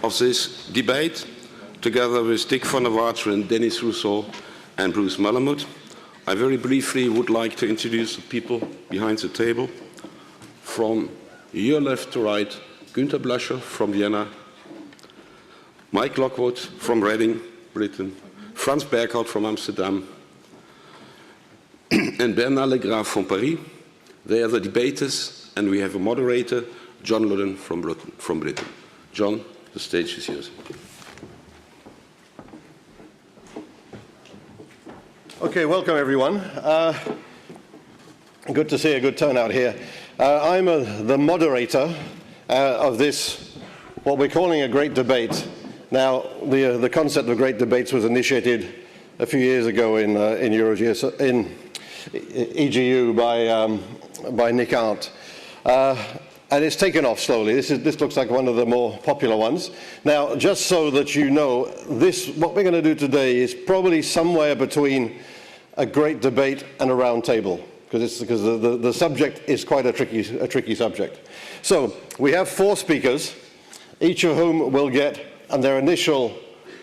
of this debate, together with Dick van der Water and Denis Rousseau and Bruce Malamud. I very briefly would like to introduce the people behind the table. From your left to right, Günter Blascher from Vienna, Mike Lockwood from Reading, Britain, Frans Berghout from Amsterdam, and Bernard Legrave from Paris. They are the debaters, and we have a moderator, John Ludden from Britain. John, the stage is yours. Okay, welcome everyone. Good to see a good turnout here. I'm the moderator of this, what we're calling a great debate. Now, the concept of great debates was initiated a few years ago in EGU by Nick Arndt. And it's taken off slowly. This looks like one of the more popular ones. Now, just so that you know, what we're going to do today is probably somewhere between a great debate and a round table, because the subject is quite a tricky subject. So we have 4 speakers, each of whom will get, on their initial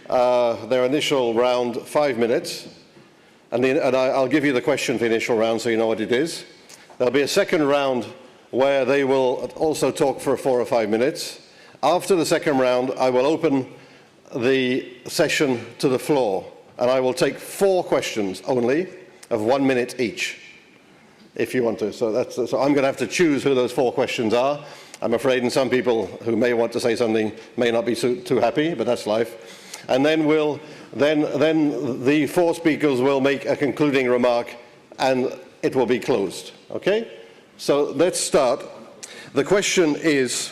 round, 5 minutes. And I'll give you the question for the initial round so you know what it is. There'll be a second round where they will also talk for 4 or 5 minutes. After the second round, I will open the session to the floor, and I will take 4 questions only of 1 minute each, if you want to. So I'm going to have to choose who those 4 questions are. I'm afraid, and some people who may want to say something may not be too happy, but that's life. And then then the 4 speakers will make a concluding remark, and it will be closed. Okay? So let's start. The question is,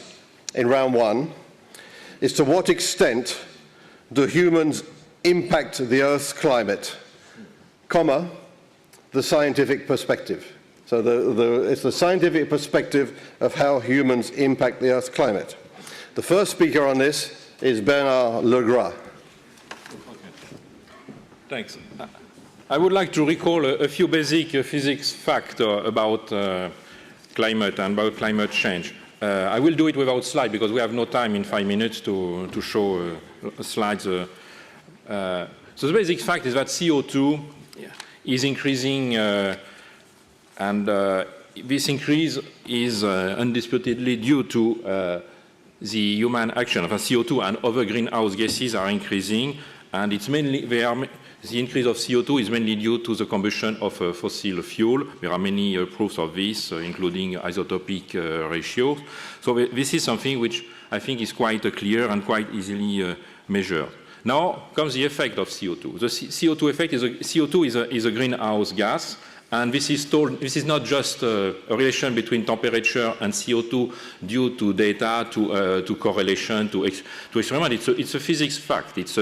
in round 1, is to what extent do humans impact the Earth's climate, comma, the scientific perspective. So it's the scientific perspective of how humans impact the Earth's climate. The first speaker on this is Bernard Legrave. Thanks. I would like to recall a few basic physics facts about climate and about climate change. I will do it without slides because we have no time in 5 minutes to show slides. So the basic fact is that CO2 is increasing, and this increase is undisputedly due to the human action. CO2 and other greenhouse gases are increasing, and it's mainly the increase of CO2 is mainly due to the combustion of fossil fuel. There are many proofs of this, including isotopic ratios. So this is something which I think is quite clear and quite easily measured. Now comes the effect of CO2. The CO2 effect is CO2 is a greenhouse gas, and this is not just a relation between temperature and CO2 due to data, to correlation, to experiment. It's a physics fact. It's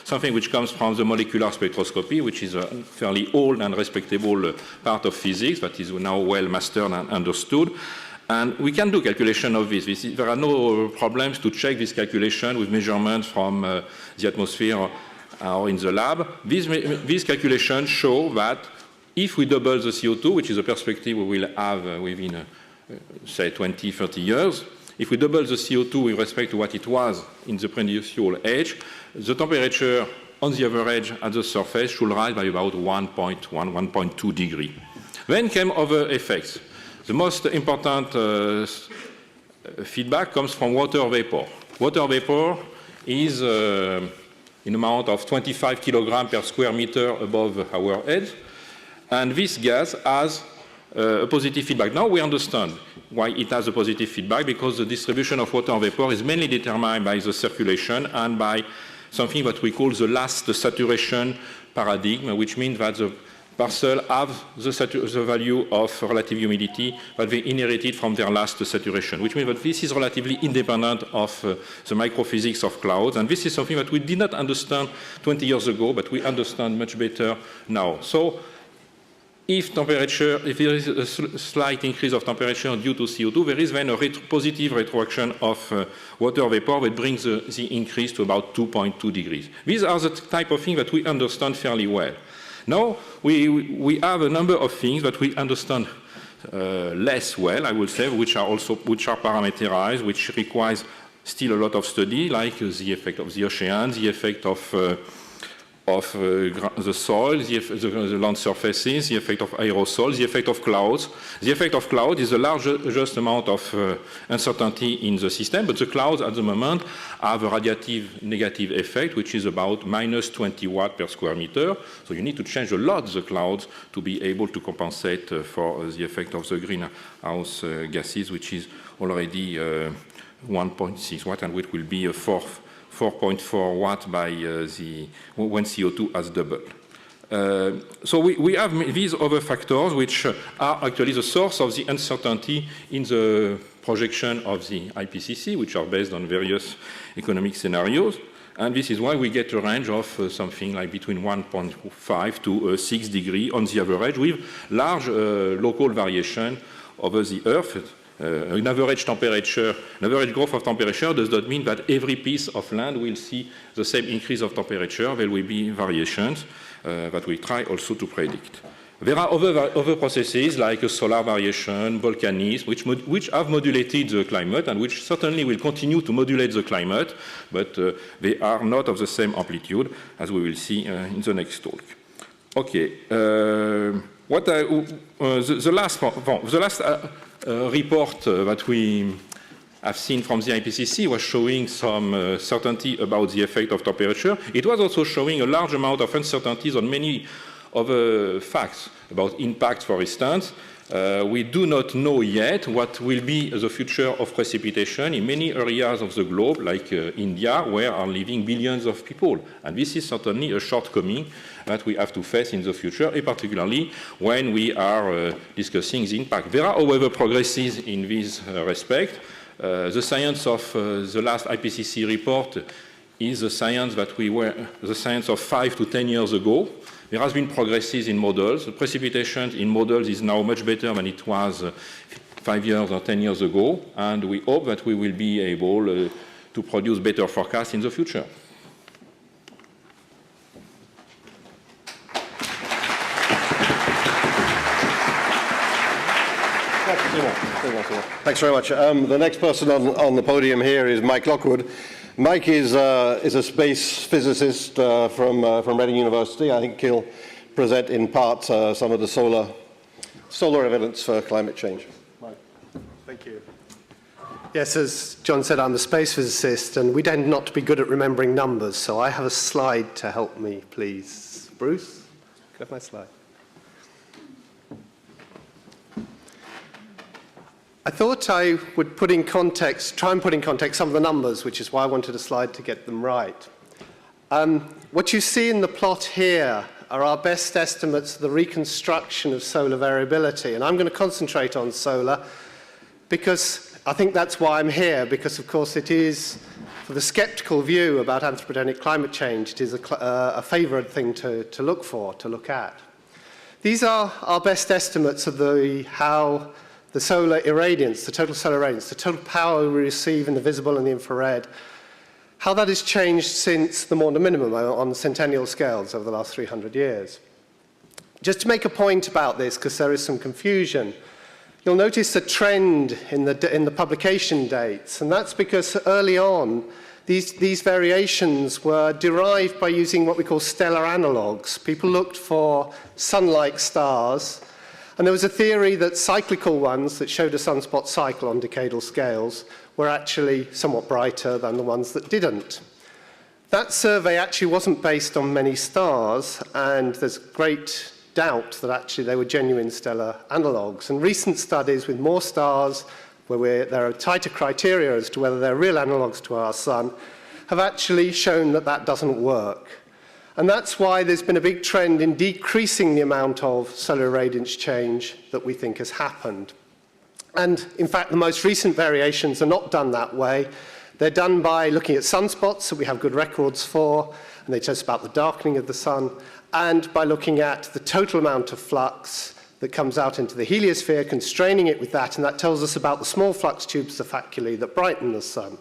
something which comes from the molecular spectroscopy, which is a fairly old and respectable part of physics that is now well mastered and understood. And we can do calculation of this. There are no problems to check this calculation with measurements from the atmosphere or in the lab. These calculations show that if we double the CO2, which is a perspective we will have within, say, 20, 30 years, if we double the CO2 with respect to what it was in the pre-industrial age, the temperature on the average at the surface should rise by about 1.1, 1.2 degrees. Then came other effects. The most important feedback comes from water vapor. Water vapor is in amount of 25 kilograms per square meter above our head, and this gas has a positive feedback. Now we understand why it has a positive feedback, because the distribution of water vapor is mainly determined by the circulation and by something that we call the last saturation paradigm, which means that the parcels have the value of relative humidity that they inherited from their last saturation, which means that this is relatively independent of the microphysics of clouds. And this is something that we did not understand 20 years ago, but we understand much better now. So if there is a slight increase of temperature due to CO2, there is then a positive retroaction of water vapor that brings the increase to about 2.2 degrees. These are the type of things that we understand fairly well. Now, we have a number of things that we understand less well, I would say, which are parameterized, which requires still a lot of study, like the effect of the ocean, the effect of the soil, the land surfaces, the effect of aerosols, the effect of clouds. The effect of cloud is a largest amount of uncertainty in the system, but the clouds at the moment have a radiative negative effect, which is about minus 20 watts per square meter. So you need to change a lot the clouds to be able to compensate for the effect of the greenhouse gases, which is already 1.6 watt, and which will be a 4.4 watt by when CO2 has doubled. So we have these other factors which are actually the source of the uncertainty in the projection of the IPCC, which are based on various economic scenarios. And this is why we get a range of something like between 1.5 to 6 degrees on the average, with large local variation over the Earth. An average temperature, an average growth of temperature does not mean that every piece of land will see the same increase of temperature. There will be variations that we try also to predict. There are other processes like solar variation, volcanism, which have modulated the climate and which certainly will continue to modulate the climate, but they are not of the same amplitude, as we will see in the next talk. Okay. The last report that we have seen from the IPCC was showing some certainty about the effect of temperature. It was also showing a large amount of uncertainties on many other facts about impact, for instance. We do not know yet what will be the future of precipitation in many areas of the globe, like India, where are living billions of people. And this is certainly a shortcoming that we have to face in the future, particularly when we are discussing the impact. There are, however, progresses in this respect. The science of the last IPCC report is the science that the science of 5 to 10 years ago. There has been progresses in models. The precipitation in models is now much better than it was 5 years or 10 years ago, and we hope that we will be able to produce better forecasts in the future. Thanks very much. The next person on the podium here is Mike Lockwood. Mike is a space physicist from Reading University. I think he'll present in part some of the solar evidence for climate change. Mike. Thank you. Yes, as John said, I'm a space physicist, and we tend not to be good at remembering numbers, so I have a slide to help me, please. Bruce, can I have my slide? I thought I would try and put in context some of the numbers, which is why I wanted a slide to get them right. What you see in the plot here are our best estimates of the reconstruction of solar variability. And I'm going to concentrate on solar because I think that's why I'm here, because of course it is, for the skeptical view about anthropogenic climate change, it is a favoured thing to look at. These are our best estimates of how the solar irradiance, the total solar irradiance, the total power we receive in the visible and the infrared, how that has changed since the Maunder minimum on centennial scales over the last 300 years. Just to make a point about this, because there is some confusion, you'll notice a trend in the publication dates, and that's because early on, these variations were derived by using what we call stellar analogues. People looked for sun-like stars, and there was a theory that cyclical ones that showed a sunspot cycle on decadal scales were actually somewhat brighter than the ones that didn't. That survey actually wasn't based on many stars, and there's great doubt that actually they were genuine stellar analogues. And recent studies with more stars, where there are tighter criteria as to whether they're real analogues to our sun, have actually shown that that doesn't work. And that's why there's been a big trend in decreasing the amount of solar irradiance change that we think has happened. And in fact, the most recent variations are not done that way. They're done by looking at sunspots that we have good records for, and they tell us about the darkening of the sun, and by looking at the total amount of flux that comes out into the heliosphere, constraining it with that, and that tells us about the small flux tubes, the faculae, that brighten the sun.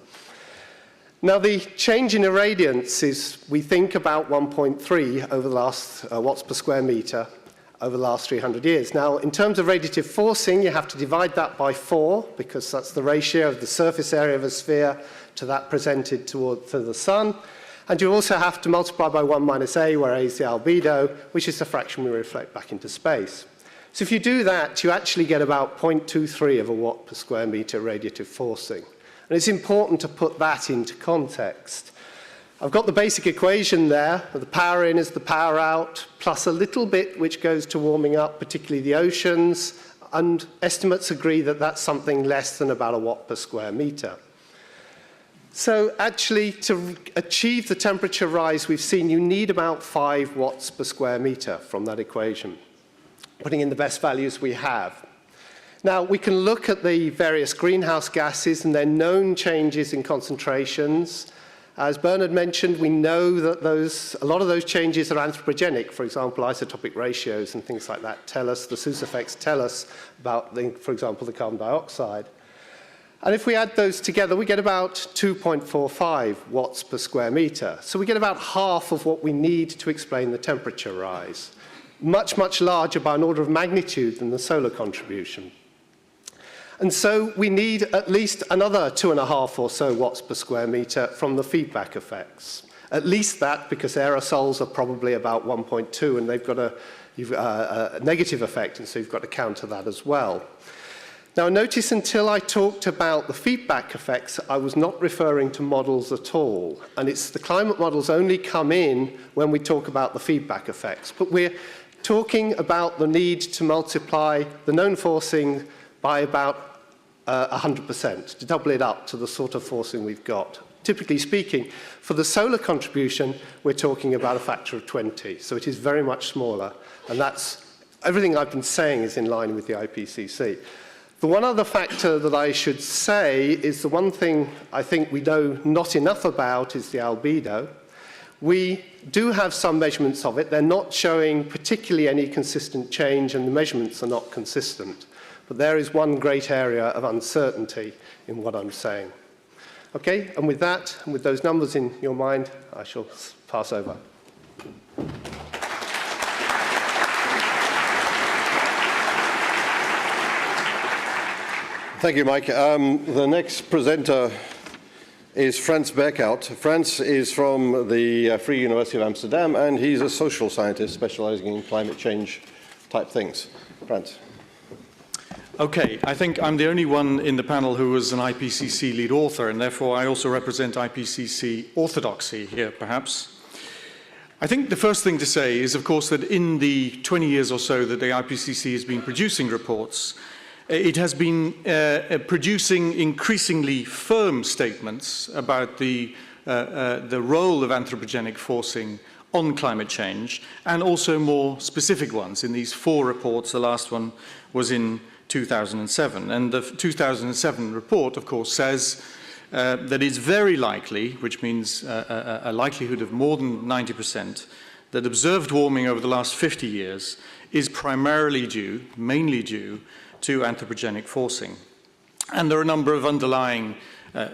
Now, the change in irradiance is, we think, about 1.3 over the last watts per square meter over the last 300 years. Now, in terms of radiative forcing, you have to divide that by 4, because that's the ratio of the surface area of a sphere to that presented to the sun. And you also have to multiply by 1 minus A, where A is the albedo, which is the fraction we reflect back into space. So if you do that, you actually get about 0.23 of a watt per square meter radiative forcing. And it's important to put that into context. I've got the basic equation there. The power in is the power out, plus a little bit which goes to warming up, particularly the oceans. And estimates agree that that's something less than about a watt per square meter. So actually, to achieve the temperature rise we've seen, you need about 5 watts per square meter from that equation, putting in the best values we have. Now, we can look at the various greenhouse gases and their known changes in concentrations. As Bernard mentioned, we know that a lot of those changes are anthropogenic. For example, isotopic ratios and things like that tell us, the Seuss effects tell us about, for example, the carbon dioxide. And if we add those together, we get about 2.45 watts per square meter. So we get about half of what we need to explain the temperature rise. Much, much larger by an order of magnitude than the solar contribution. And so we need at least another 2.5 or so watts per square meter from the feedback effects. At least that, because aerosols are probably about 1.2, and they've got a negative effect, and so you've got to counter that as well. Now, notice until I talked about the feedback effects, I was not referring to models at all. And it's the climate models only come in when we talk about the feedback effects. But we're talking about the need to multiply the known forcing by about 100%, to double it up to the sort of forcing we've got. Typically speaking, for the solar contribution, we're talking about a factor of 20. So it is very much smaller. And that's everything I've been saying is in line with the IPCC. The one other factor that I should say is the one thing I think we know not enough about is the albedo. We do have some measurements of it. They're not showing particularly any consistent change, and the measurements are not consistent. But there is one great area of uncertainty in what I'm saying. Okay, and with that, and with those numbers in your mind, I shall pass over. Thank you, Mike. The next presenter is Frans Berkhout. Frans is from the Free University of Amsterdam, and he's a social scientist specializing in climate change type things. Frans. Okay, I think I'm the only one in the panel who was an IPCC lead author, and therefore I also represent IPCC orthodoxy here, perhaps. I think the first thing to say is, of course, that in the 20 years or so that the IPCC has been producing reports, it has been producing increasingly firm statements about the role of anthropogenic forcing on climate change, and also more specific ones. In these 4 reports, the last one was in 2007. And the 2007 report, of course, says that it's very likely, which means a likelihood of more than 90%, that observed warming over the last 50 years is primarily due, mainly due, to anthropogenic forcing. And there are a number of underlying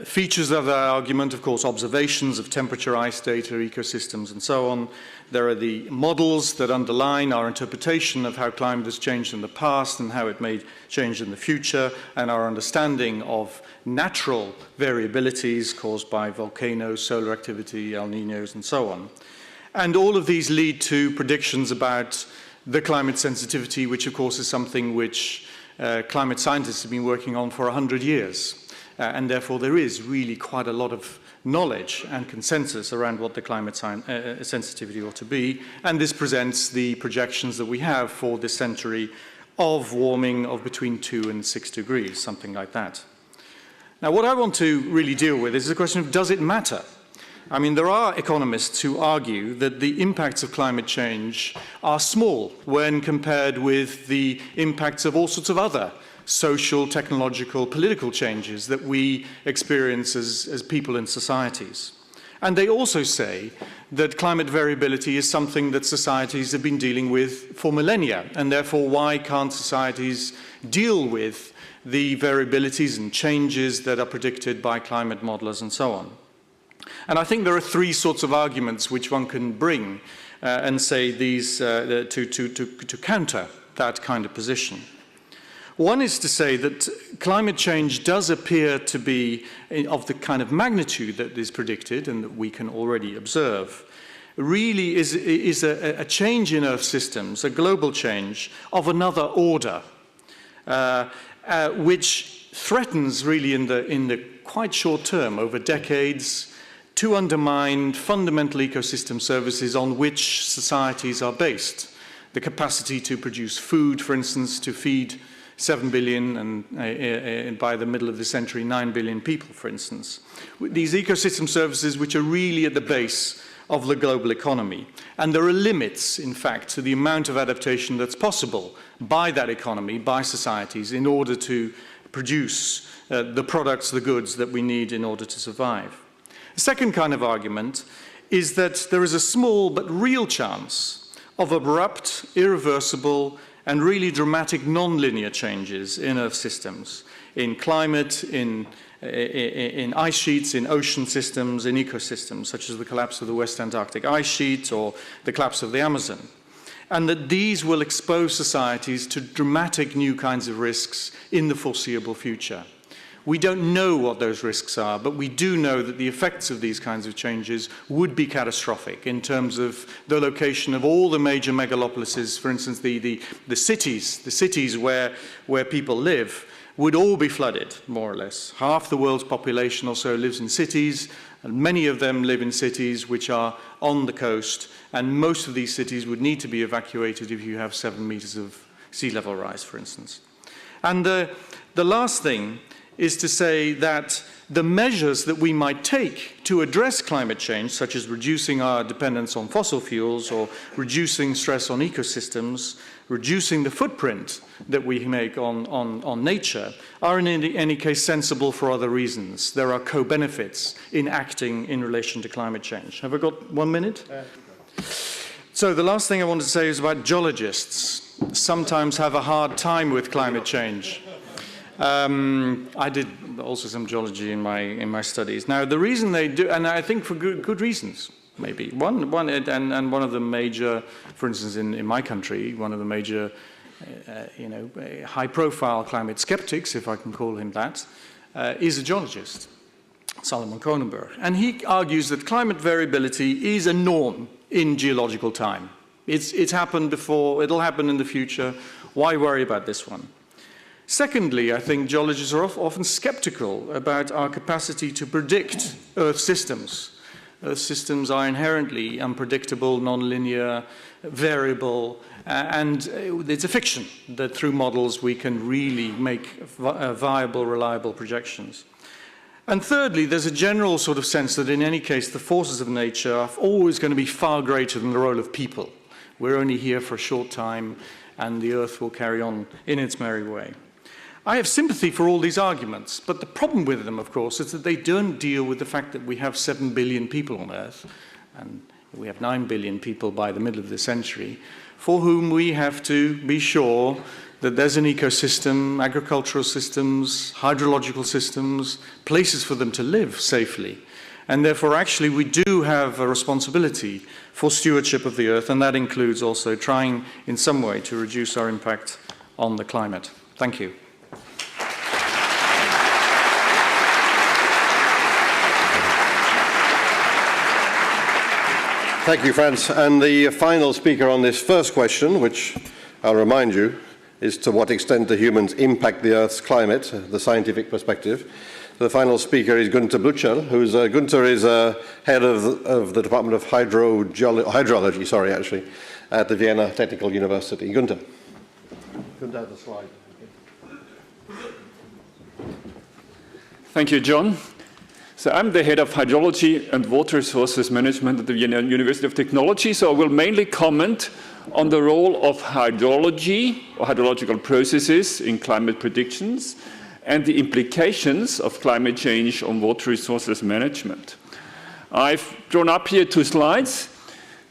features of that argument, of course, observations of temperature, ice data, ecosystems, and so on. There are the models that underline our interpretation of how climate has changed in the past and how it may change in the future, and our understanding of natural variabilities caused by volcanoes, solar activity, El Niños, and so on. And all of these lead to predictions about the climate sensitivity, which, of course, is something which climate scientists have been working on for 100 years. And therefore, there is really quite a lot of knowledge and consensus around what the climate sensitivity ought to be. And this presents the projections that we have for this century of warming of between 2 and 6 degrees, something like that. Now, what I want to really deal with is the question of, does it matter? I mean, there are economists who argue that the impacts of climate change are small when compared with the impacts of all sorts of other social, technological, political changes that we experience as people in societies. And they also say that climate variability is something that societies have been dealing with for millennia, and therefore why can't societies deal with the variabilities and changes that are predicted by climate modelers and so on. And I think there are 3 sorts of arguments which one can bring and say these to counter that kind of position. One is to say that climate change does appear to be of the kind of magnitude that is predicted and that we can already observe. Really is a change in Earth systems, a global change of another order, which threatens really in the quite short term, over decades, to undermine fundamental ecosystem services on which societies are based. The capacity to produce food, for instance, to feed 7 billion and by the middle of the century 9 billion people, for instance. These ecosystem services which are really at the base of the global economy. And there are limits, in fact, to the amount of adaptation that's possible by that economy, by societies, in order to produce the products, the goods that we need in order to survive. The second kind of argument is that there is a small but real chance of abrupt, irreversible, and really dramatic non-linear changes in Earth systems, in climate, in ice sheets, in ocean systems, in ecosystems, such as the collapse of the West Antarctic ice sheet or the collapse of the Amazon. And that these will expose societies to dramatic new kinds of risks in the foreseeable future. We don't know what those risks are, but we do know that the effects of these kinds of changes would be catastrophic in terms of the location of all the major megalopolises. For instance, the cities where people live would all be flooded, more or less. Half the world's population or so lives in cities, and many of them live in cities which are on the coast, and most of these cities would need to be evacuated if you have 7 meters of sea level rise, for instance. And the last thing is to say that the measures that we might take to address climate change, such as reducing our dependence on fossil fuels or reducing stress on ecosystems, reducing the footprint that we make on nature, are in any case sensible for other reasons. There are co-benefits in acting in relation to climate change. Have I got 1 minute? So the last thing I wanted to say is about geologists. Sometimes have a hard time with climate change. I did also some geology in my studies. Now, the reason they do, and I think for good reasons, maybe. One of the major, for instance, in my country, one of the major, high-profile climate skeptics, if I can call him that, is a geologist, Solomon Kronenberg. And he argues that climate variability is a norm in geological time. It's happened before, it'll happen in the future. Why worry about this one? Secondly, I think geologists are often skeptical about our capacity to predict Earth systems. Earth systems are inherently unpredictable, non-linear, variable, and it's a fiction that through models we can really make viable, reliable projections. And thirdly, there's a general sort of sense that in any case the forces of nature are always going to be far greater than the role of people. We're only here for a short time and the Earth will carry on in its merry way. I have sympathy for all these arguments, but the problem with them, of course, is that they don't deal with the fact that we have 7 billion people on Earth, and we have 9 billion people by the middle of the century, for whom we have to be sure that there's an ecosystem, agricultural systems, hydrological systems, places for them to live safely. And therefore, actually, we do have a responsibility for stewardship of the Earth, and that includes also trying in some way to reduce our impact on the climate. Thank you. Thank you, Frans. And the final speaker on this first question, which I'll remind you, is to what extent do humans impact the Earth's climate, the scientific perspective. The final speaker is Günther Blücher, who's Günther is head of the Department of Hydrology, at the Vienna Technical University. Günther. Günther has the slide. Thank you, John. So I'm the head of hydrology and water resources management at the Vienna University of Technology. So I will mainly comment on the role of hydrology or hydrological processes in climate predictions and the implications of climate change on water resources management. I've drawn up here 2 slides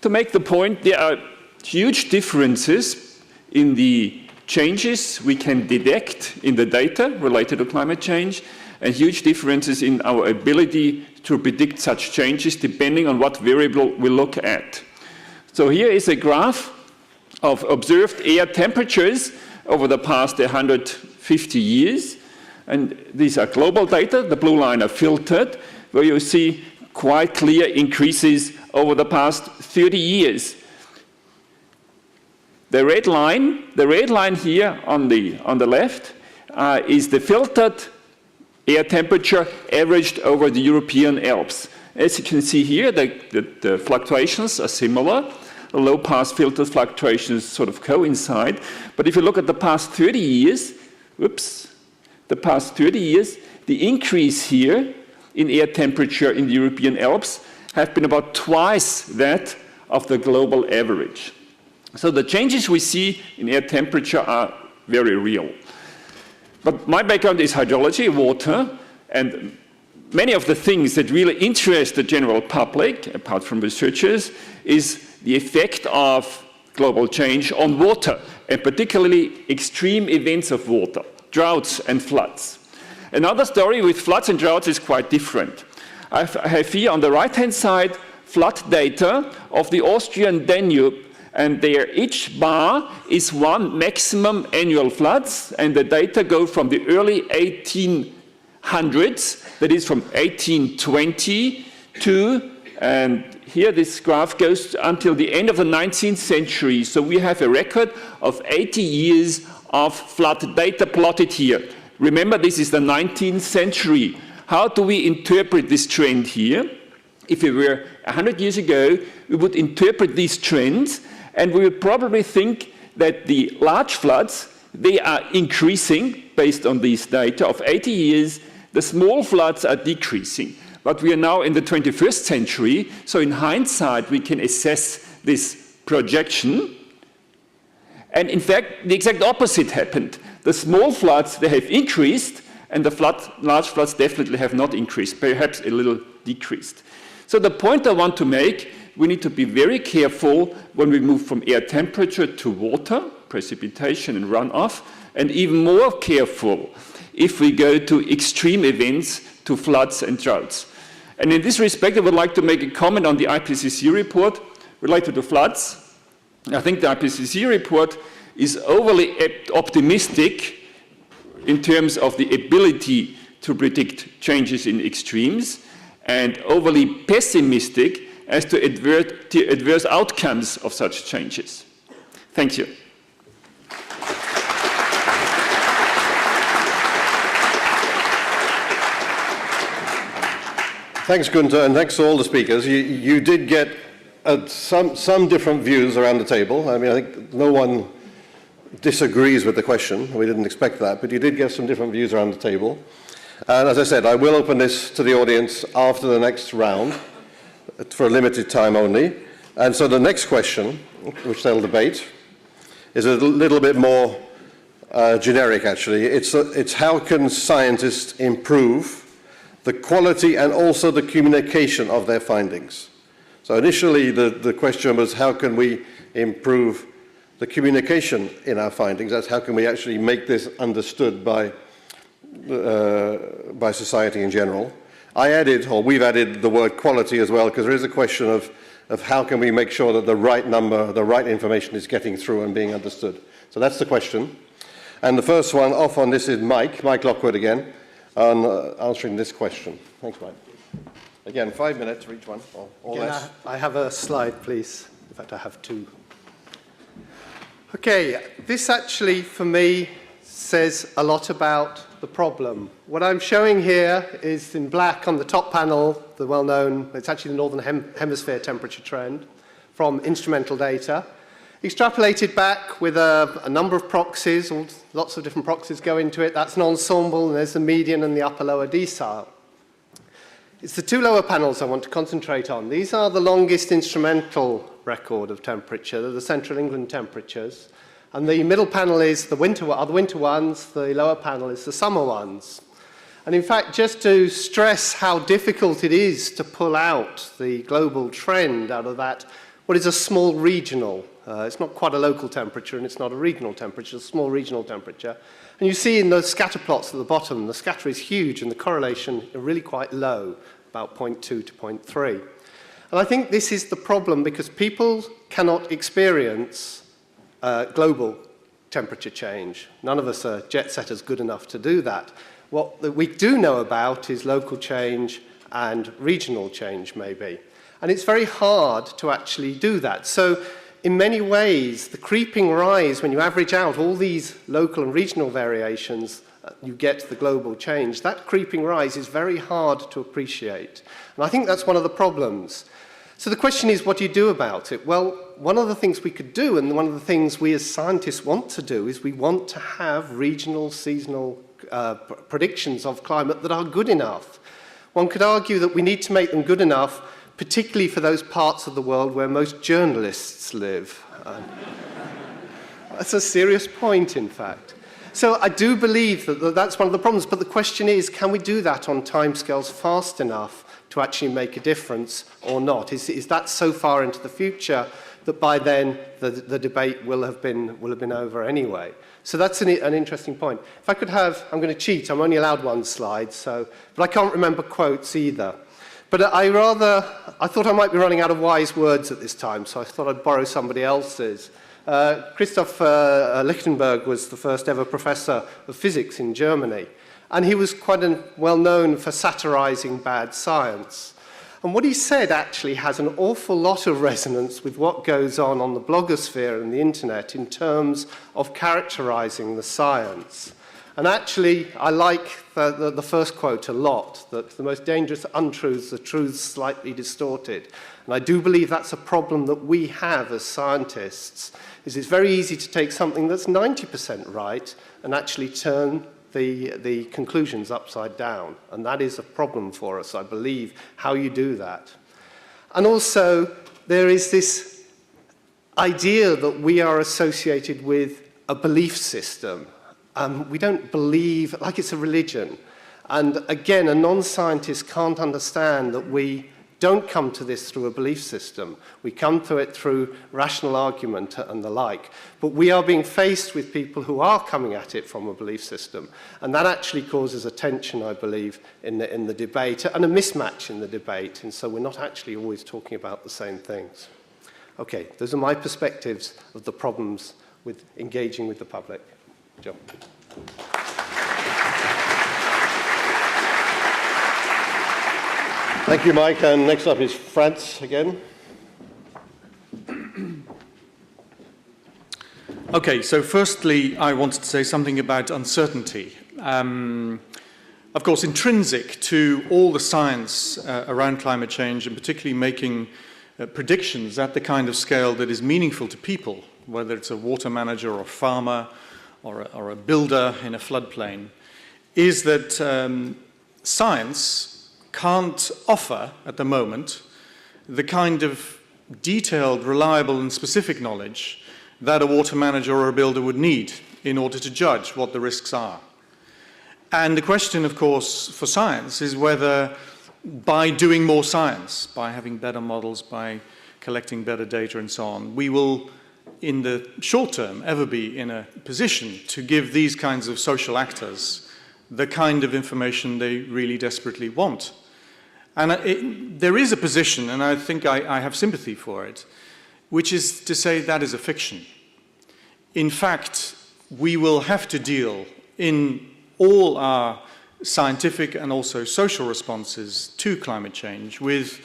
to make the point there are huge differences in the changes we can detect in the data related to climate change, and huge differences in our ability to predict such changes depending on what variable we look at. So here is a graph of observed air temperatures over the past 150 years. And these are global data. The blue line are filtered, where you see quite clear increases over the past 30 years. The red line here on the left is the filtered air temperature averaged over the European Alps. As you can see here, the fluctuations are similar. The low-pass filtered fluctuations sort of coincide. But if you look at the past 30 years, the increase here in air temperature in the European Alps have been about twice that of the global average. So the changes we see in air temperature are very real. But my background is hydrology, water, and many of the things that really interest the general public, apart from researchers, is the effect of global change on water, and particularly extreme events of water, droughts and floods. Another story with floods and droughts is quite different. I have here on the right-hand side flood data of the Austrian Danube, and there each bar is one maximum annual floods, and the data go from the early 1800s, that is from 1820 to, and here this graph goes until the end of the 19th century. So we have a record of 80 years of flood data plotted here. Remember, this is the 19th century. How do we interpret this trend here? If it were 100 years ago, we would interpret these trends, and we would probably think that the large floods, they are increasing based on these data of 80 years. The small floods are decreasing. But we are now in the 21st century, so in hindsight, we can assess this projection. And in fact, the exact opposite happened. The small floods, they have increased, and the large floods definitely have not increased, perhaps a little decreased. So the point I want to make, we need to be very careful when we move from air temperature to water, precipitation and runoff, and even more careful if we go to extreme events, to floods and droughts. And in this respect, I would like to make a comment on the IPCC report related to floods. I think the IPCC report is overly optimistic in terms of the ability to predict changes in extremes, and overly pessimistic as to adverse outcomes of such changes. Thank you. Thanks, Gunther, and thanks to all the speakers. You did get some different views around the table. I mean, I think no one disagrees with the question. We didn't expect that, but you did get some different views around the table. And as I said, I will open this to the audience after the next round for a limited time only. And so the next question, which they'll debate, is a little bit more generic, actually. It's how can scientists improve the quality and also the communication of their findings? So initially, the question was, how can we improve the communication in our findings? That's how can we actually make this understood by society in general. We've added the word quality as well, because there is a question of how can we make sure that the right number, the right information is getting through and being understood. So that's the question. And the first one off on this is Mike Lockwood again, on answering this question. Thanks, Mike. Again, 5 minutes for each one, or less. I have a slide, please. In fact, I have two. Okay, this actually, for me, says a lot about the problem. What I'm showing here is in black on the top panel, the well-known, it's actually the Northern Hemisphere temperature trend from instrumental data, extrapolated back with a number of proxies, lots of different proxies go into it. That's an ensemble, and there's the median and the upper-lower decile. It's the two lower panels I want to concentrate on. These are the longest instrumental record of temperature. They're the Central England temperatures. And the middle panel is the winter ones, the lower panel is the summer ones. And in fact, just to stress how difficult it is to pull out the global trend out of that, what is a small regional, it's not quite a local temperature and it's not a regional temperature, it's a small regional temperature. And you see in those scatter plots at the bottom, the scatter is huge and the correlation is really quite low, about 0.2 to 0.3. And I think this is the problem because people cannot experience global temperature change. None of us are jet setters good enough to do that. What we do know about is local change and regional change, maybe. And it's very hard to actually do that. So in many ways, the creeping rise, when you average out all these local and regional variations, you get the global change. That creeping rise is very hard to appreciate. And I think that's one of the problems. So the question is, what do you do about it? Well, one of the things we could do, and one of the things we as scientists want to do, is we want to have regional, seasonal predictions of climate that are good enough. One could argue that we need to make them good enough, particularly for those parts of the world where most journalists live. That's a serious point, in fact. So I do believe that that's one of the problems, but the question is, can we do that on timescales fast enough to actually make a difference or not? Is that so far into the future that by then the debate will have been over anyway? So that's an interesting point. If I could have, I'm going to cheat, I'm only allowed one slide, but I can't remember quotes either. But I thought I might be running out of wise words at this time, so I thought I'd borrow somebody else's. Christoph Lichtenberg was the first ever professor of physics in Germany, and he was quite well known for satirizing bad science. And what he said actually has an awful lot of resonance with what goes on the blogosphere and the internet in terms of characterizing the science. And actually, I like the first quote a lot, that the most dangerous untruths are truths slightly distorted. And I do believe that's a problem that we have as scientists, is it's very easy to take something that's 90% right and actually turn the conclusions upside down. And that is a problem for us, I believe, how you do that. And also, there is this idea that we are associated with a belief system. We don't believe, like it's a religion. And again, a non-scientist can't understand that we don't come to this through a belief system. We come to it through rational argument and the like. But we are being faced with people who are coming at it from a belief system. And that actually causes a tension, I believe, in the debate, and a mismatch in the debate. And so we're not actually always talking about the same things. Okay, those are my perspectives of the problems with engaging with the public. Joe. Thank you, Mike. And next up is Frans again. Okay, so firstly, I wanted to say something about uncertainty. Of course, intrinsic to all the science around climate change, and particularly making predictions at the kind of scale that is meaningful to people, whether it's a water manager or a farmer or a builder in a floodplain, is that science can't offer, at the moment, the kind of detailed, reliable, and specific knowledge that a water manager or a builder would need in order to judge what the risks are. And the question, of course, for science is whether by doing more science, by having better models, by collecting better data and so on, we will, in the short term, ever be in a position to give these kinds of social actors the kind of information they really desperately want. And there is a position, and I think I have sympathy for it, which is to say that is a fiction. In fact, we will have to deal in all our scientific and also social responses to climate change with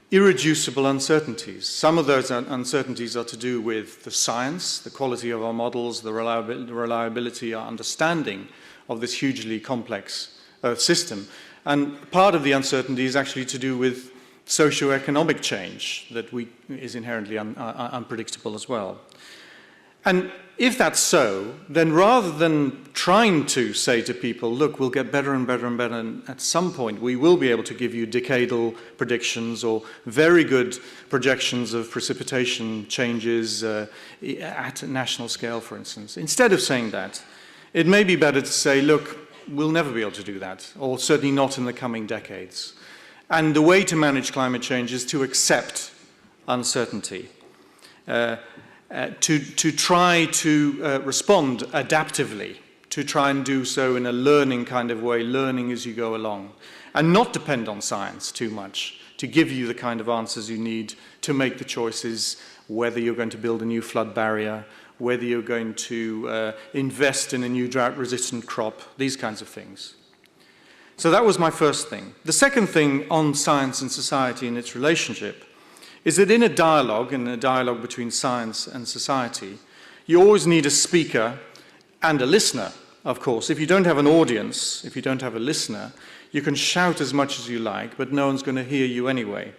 irreducible uncertainties. Some of those uncertainties are to do with the science, the quality of our models, the reliability, our understanding of this hugely complex Earth system. And part of the uncertainty is actually to do with socio-economic change that is inherently unpredictable as well. And if that's so, then rather than trying to say to people, look, we'll get better and better and better, and at some point we will be able to give you decadal predictions or very good projections of precipitation changes at a national scale, for instance. Instead of saying that, it may be better to say, look, we'll never be able to do that, or certainly not in the coming decades. And the way to manage climate change is to accept uncertainty, to try to respond adaptively, to try and do so in a learning kind of way, learning as you go along, and not depend on science too much to give you the kind of answers you need to make the choices, whether you're going to build a new flood barrier, whether you're going to invest in a new drought-resistant crop, these kinds of things. So that was my first thing. The second thing on science and society and its relationship is that in a dialogue between science and society, you always need a speaker and a listener, of course. If you don't have an audience, if you don't have a listener, you can shout as much as you like, but no one's going to hear you anyway.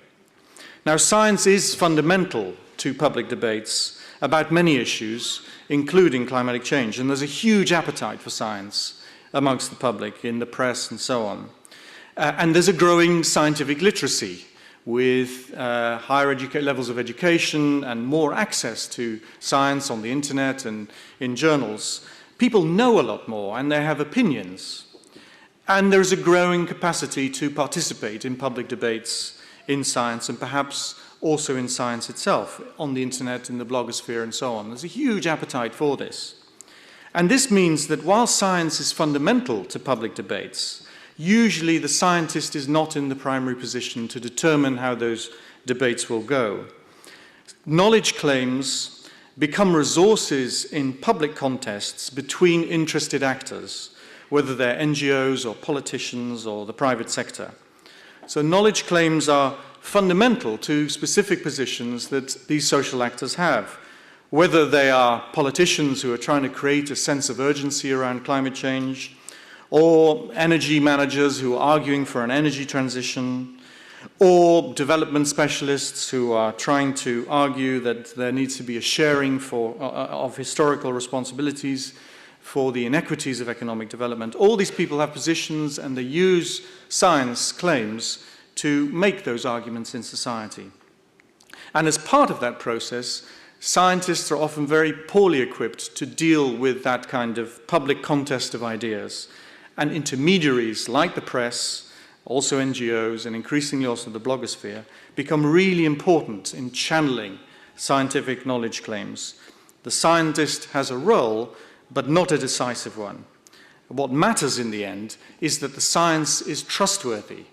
Now, science is fundamental to public debates about many issues, including climatic change, and there's a huge appetite for science amongst the public, in the press and so on. And there's a growing scientific literacy with higher levels of education and more access to science on the internet and in journals. People know a lot more and they have opinions. And there's a growing capacity to participate in public debates in science and perhaps also in science itself, on the internet, in the blogosphere and so on. There's a huge appetite for this. And this means that while science is fundamental to public debates, usually the scientist is not in the primary position to determine how those debates will go. Knowledge claims become resources in public contests between interested actors, whether they're NGOs or politicians or the private sector. So knowledge claims are fundamental to specific positions that these social actors have, whether they are politicians who are trying to create a sense of urgency around climate change, or energy managers who are arguing for an energy transition, or development specialists who are trying to argue that there needs to be a sharing of historical responsibilities for the inequities of economic development. All these people have positions and they use science claims to make those arguments in society. And as part of that process, scientists are often very poorly equipped to deal with that kind of public contest of ideas. And intermediaries like the press, also NGOs, and increasingly also the blogosphere, become really important in channeling scientific knowledge claims. The scientist has a role, but not a decisive one. What matters in the end is that the science is trustworthy,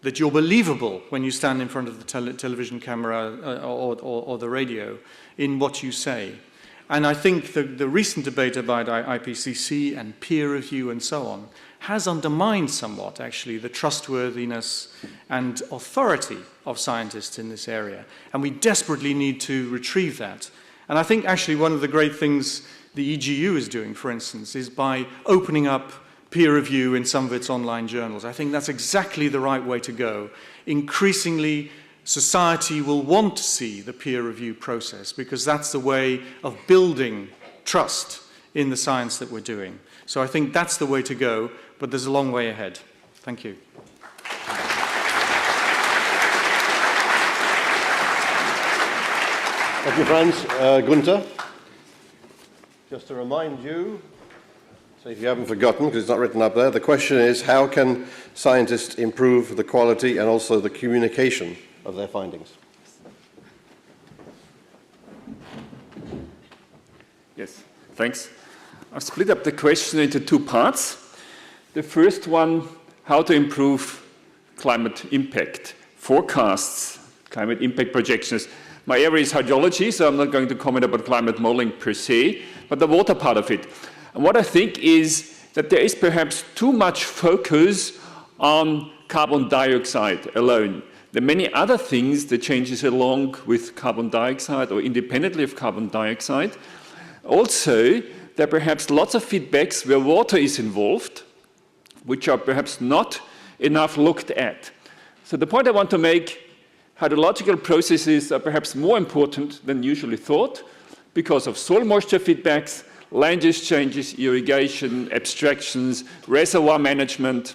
that you're believable when you stand in front of the television camera or the radio in what you say. And I think the recent debate about IPCC and peer review and so on has undermined somewhat, actually, the trustworthiness and authority of scientists in this area. And we desperately need to retrieve that. And I think, actually, one of the great things the EGU is doing, for instance, is by opening up peer review in some of its online journals. I think that's exactly the right way to go. Increasingly, society will want to see the peer review process because that's the way of building trust in the science that we're doing. So I think that's the way to go, but there's a long way ahead. Thank you. Thank you, Franz. Gunther, just to remind you, so if you haven't forgotten, because it's not written up there, the question is, how can scientists improve the quality and also the communication of their findings? Yes, thanks. I've split up the question into two parts. The first one, how to improve climate impact forecasts, climate impact projections. My area is hydrology, so I'm not going to comment about climate modeling per se, but the water part of it. And what I think is that there is perhaps too much focus on carbon dioxide alone. There are many other things that changes along with carbon dioxide or independently of carbon dioxide. Also, there are perhaps lots of feedbacks where water is involved, which are perhaps not enough looked at. So the point I want to make, hydrological processes are perhaps more important than usually thought because of soil moisture feedbacks, land use changes, irrigation, abstractions, reservoir management,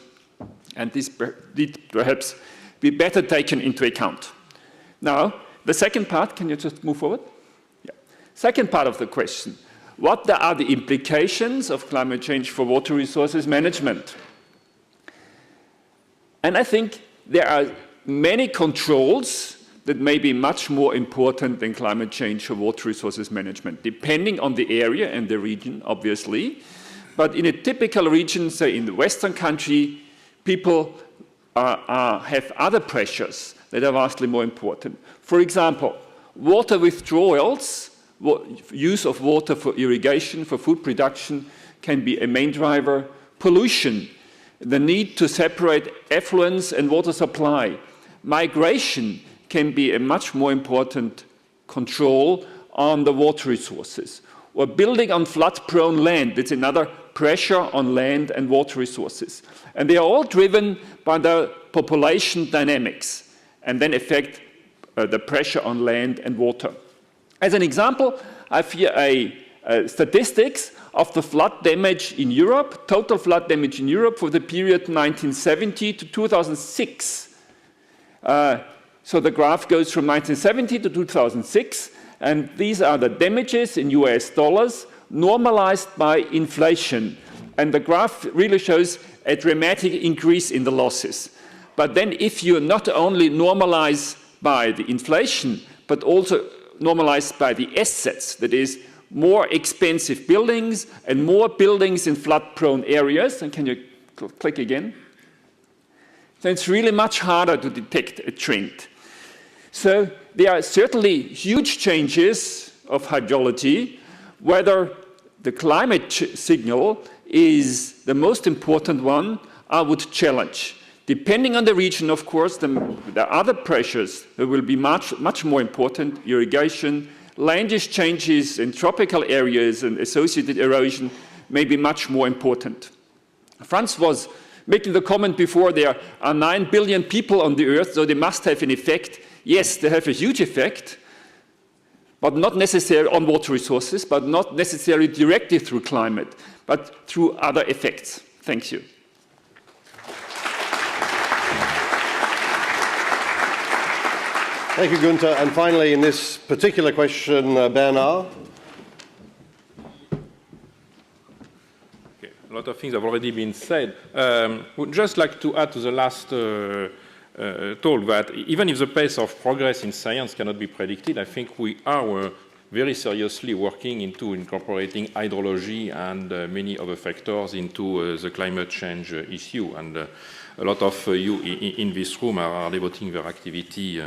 and this need perhaps be better taken into account. Now, the second part, can you just move forward? Yeah. Second part of the question, what are the implications of climate change for water resources management? And I think there are many controls that may be much more important than climate change for water resources management, depending on the area and the region, obviously. But in a typical region, say in the Western country, people have other pressures, that are vastly more important. For example, water withdrawals, use of water for irrigation, for food production, can be a main driver. Pollution, the need to separate effluents and water supply. Migration can be a much more important control on the water resources. Or building on flood-prone land, that's another pressure on land and water resources. And they are all driven by the population dynamics and then affect the pressure on land and water. As an example, I have here statistics of the flood damage in Europe, total flood damage in Europe for the period 1970 to 2006. So the graph goes from 1970 to 2006, and these are the damages in US dollars normalized by inflation. And the graph really shows a dramatic increase in the losses. But then if you not only normalize by the inflation, but also normalized by the assets, that is, more expensive buildings and more buildings in flood-prone areas. And can you click again? Then it's really much harder to detect a trend. So there are certainly huge changes of hydrology. Whether the climate signal is the most important one, I would challenge. Depending on the region, of course, the other pressures that will be much more important, irrigation, land use changes in tropical areas and associated erosion may be much more important. Franz was making the comment before, there are 9 billion people on the earth, so they must have an effect. Yes, they have a huge effect, but not necessarily on water resources, but not necessarily directly through climate, but through other effects. Thank you. Thank you, Gunther. And finally, in this particular question, Bernard. Okay. A lot of things have already been said. Would just like to add to the last talk that even if the pace of progress in science cannot be predicted, I think we are very seriously working into incorporating hydrology and many other factors into the climate change issue. And a lot of you in this room are devoting their activity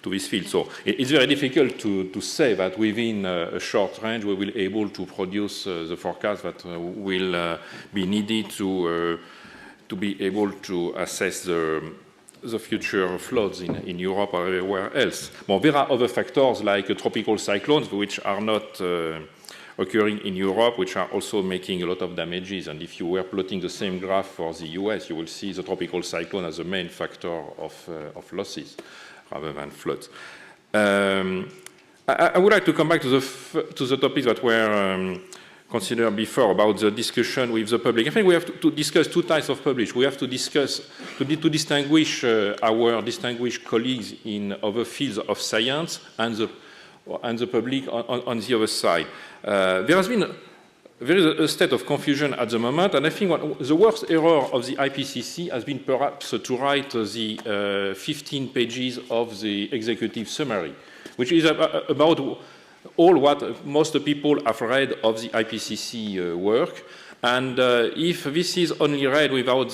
to this field. So it's very difficult to say that within a short range we will be able to produce the forecast that will be needed to be able to assess the future floods in Europe or everywhere else. Well, there are other factors like tropical cyclones, which are not occurring in Europe, which are also making a lot of damages. And if you were plotting the same graph for the US, you will see the tropical cyclone as the main factor of losses rather than floods. I would like to come back to the topics that were considered before about the discussion with the public. I think we have to discuss two types of public. We have to discuss, to distinguish our distinguished colleagues in other fields of science and the public on the other side. There is a state of confusion at the moment, and I think the worst error of the IPCC has been perhaps to write the 15 pages of the executive summary, which is about all what most people have read of the IPCC work. And if this is only read without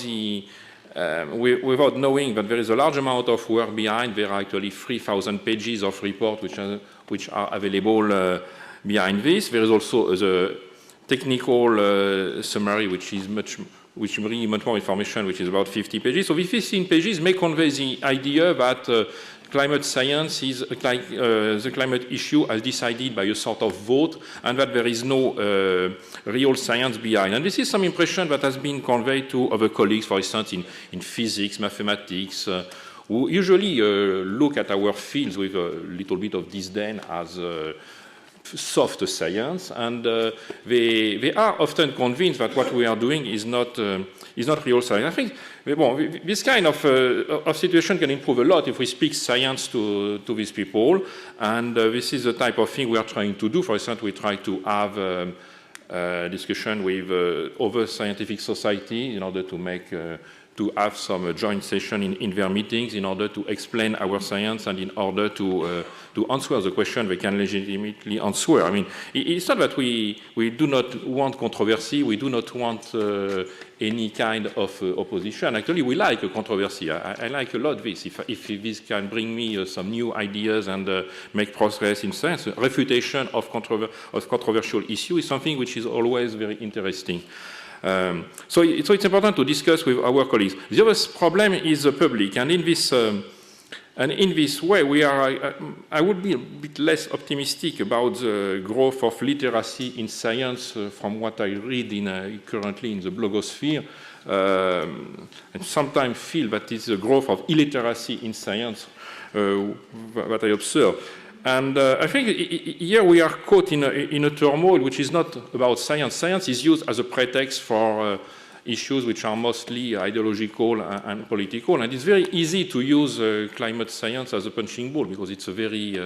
without knowing that there is a large amount of work behind, there are actually 3,000 pages of report which are available behind this. There is also the technical summary, which brings much more information, which is about 50 pages. So these 15 pages may convey the idea that climate science is like the climate issue as decided by a sort of vote, and that there is no real science behind. And this is some impression that has been conveyed to other colleagues, for instance, in physics, mathematics, who usually look at our fields with a little bit of disdain as soft science, and they are often convinced that what we are doing is not real science. I think this kind of situation can improve a lot if we speak science to these people, and this is the type of thing we are trying to do. For instance, we try to have a discussion with other scientific societies in order to make to have some joint session in their meetings in order to explain our science and in order to answer the question they can legitimately answer. I mean, it's not that we do not want controversy, we do not want any kind of opposition. Actually, we like a controversy. I like a lot this. If this can bring me some new ideas and make progress in science, refutation of controversial issues is something which is always very interesting. So it's important to discuss with our colleagues. The other problem is the public, and in this way, I would be a bit less optimistic about the growth of literacy in science from what I read currently in the blogosphere. And sometimes feel that it's the growth of illiteracy in science that I observe. And I think here we are caught in a turmoil which is not about science. Science is used as a pretext for issues which are mostly ideological and political. And it's very easy to use climate science as a punching ball because it's a very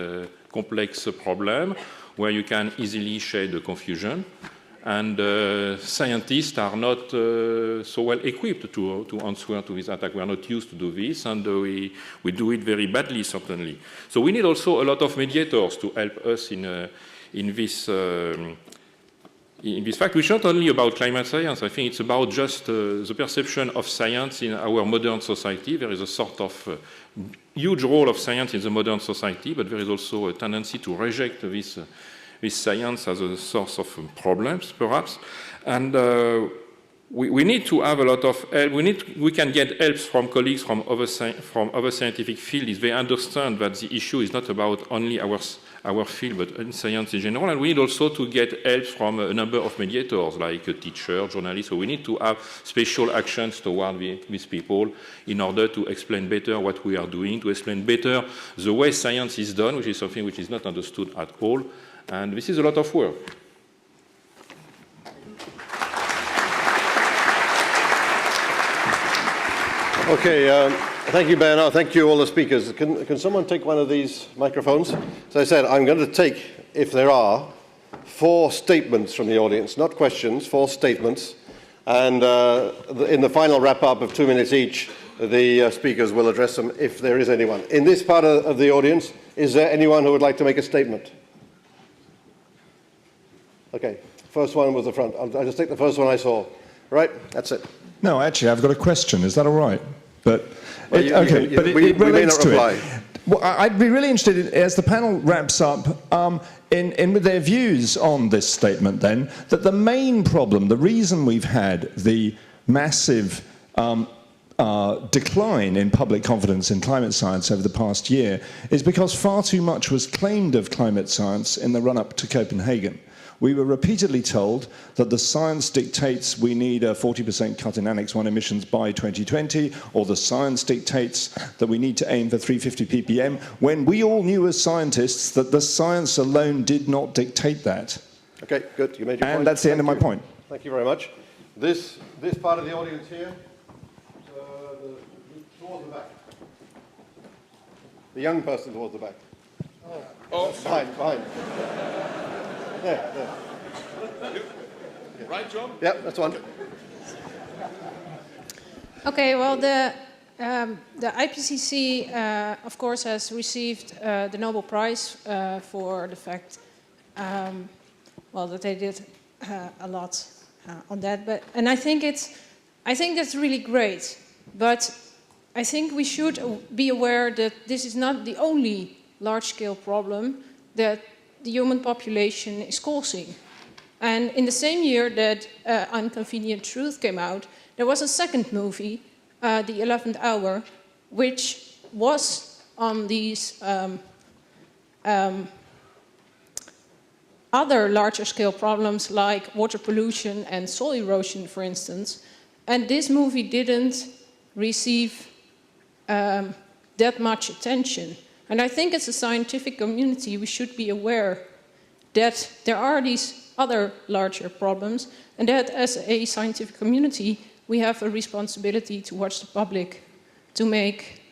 complex problem where you can easily shade the confusion. And scientists are not so well equipped to answer to this attack. We are not used to do this, and we do it very badly, certainly. So we need also a lot of mediators to help us in this fact, which is not only about climate science. I think it's about just the perception of science in our modern society. There is a sort of huge role of science in the modern society, but there is also a tendency to reject this science as a source of problems, perhaps. And we need to have a lot of help. We can get help from colleagues from other scientific fields. They understand that the issue is not about only our field, but in science in general. And we need also to get help from a number of mediators, like a teacher, journalists. So we need to have special actions toward these people in order to explain better what we are doing, to explain better the way science is done, which is something which is not understood at all. And this is a lot of work. Okay, thank you, Bernard. Thank you, all the speakers. Can someone take one of these microphones? As I said, I'm going to take, if there are, 4 statements from the audience, not questions, 4 statements. And in the final wrap-up of 2 minutes each, the speakers will address them if there is anyone. In this part of the audience, is there anyone who would like to make a statement? Okay, first one was the front. I'll just take the first one I saw. Right, that's it. No, actually, I've got a question. Is that all right? But Well, it relates to reply. it. Well, I'd be really interested, as the panel wraps up, in with their views on this statement then, that the main problem, the reason we've had the massive decline in public confidence in climate science over the past year is because far too much was claimed of climate science in the run-up to Copenhagen. We were repeatedly told that the science dictates we need a 40% cut in Annex 1 emissions by 2020, or the science dictates that we need to aim for 350 ppm, when we all knew as scientists that the science alone did not dictate that. Okay, good. You made your point. And that's the end of my point. Thank you very much. This part of the audience here, towards the back. The young person towards the back. Oh, behind. There. Right, John? Yeah, that's one. Okay, well, the IPCC, of course, has received the Nobel Prize for the fact, that they did a lot on that. And I think that's really great. But I think we should be aware that this is not the only large-scale problem that the human population is causing. And in the same year that Inconvenient Truth came out, there was a second movie, The 11th Hour, which was on these other larger scale problems like water pollution and soil erosion, for instance. And this movie didn't receive that much attention. And I think as a scientific community, we should be aware that there are these other larger problems, and that as a scientific community, we have a responsibility towards the public to make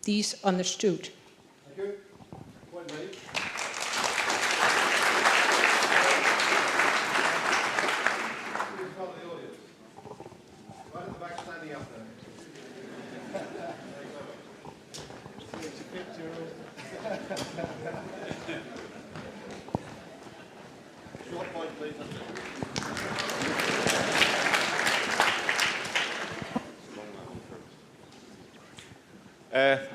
these understood. Thank you. Point made. Right at the back, stand